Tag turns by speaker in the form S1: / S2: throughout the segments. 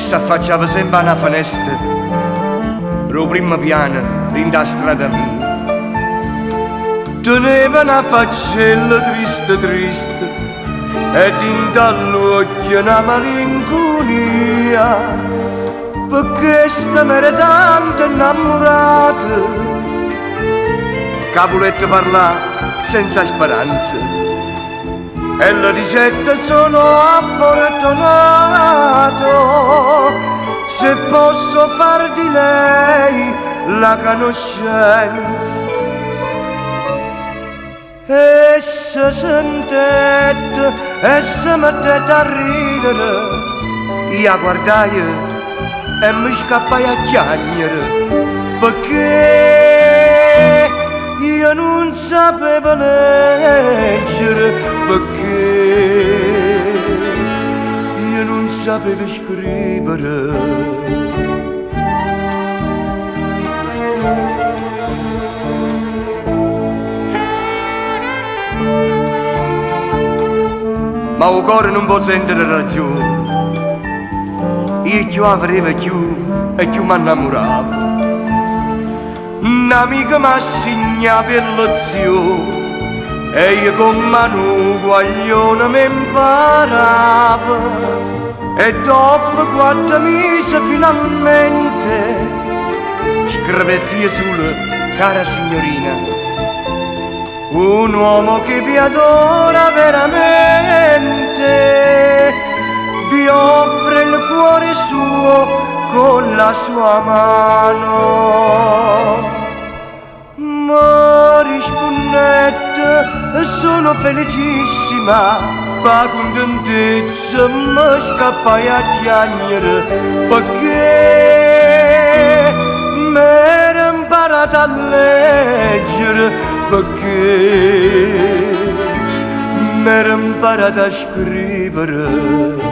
S1: si affacciava sempre alla finestra, pro primo piano, in la strada mia. Teneva una faccella triste triste ed in dall'occhio una malinconia, perché sta m'era tanto innamorata, Capuletto parla senza speranza e la ricetta sono affortunato se posso far di lei la conoscenza. E se sentette e se mettette a ridere, io guardai e mi scappai a chiagnere, perché io non sapevo leggere, perché io non sapevo scrivere. Ma il cuore non può sentire ragione, io più avevo più e più mi innamoravo. Un'amica mi assegnava per lezione e io con mano guaglione mi imparavo. E dopo 4 mesi finalmente scrivetti sulle cara signorina, un uomo che vi adora veramente, vi offre il cuore suo con la sua mano. Ma rispondette, sono felicissima, ma contentezza mi scappai a chiagnere, perché m'era imparata a leggere, perché m'era imparata a scrivere.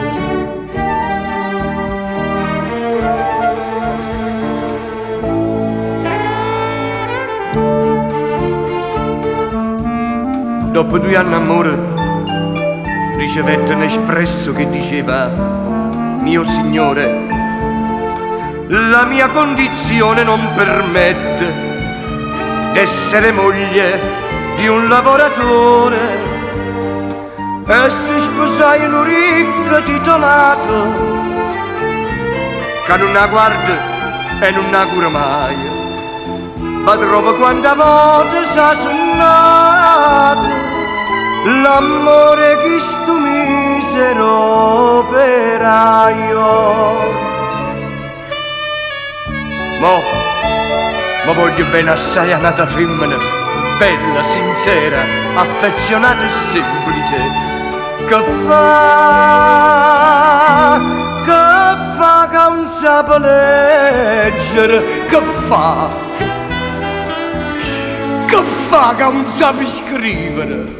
S1: Dopo 2 anni d'amore ricevette un espresso che diceva: mio signore, la mia condizione non permette d'essere moglie di un lavoratore, e si sposai in un ricco titolato che non la guarda e non la cura mai, ma trova quanta volta s'ha sonnato l'amore che sto misero operaio. Ma voglio bene assai a nata femmina, bella, sincera, affezionata e semplice, che fa che non sa leggere, che fa che non sa scrivere.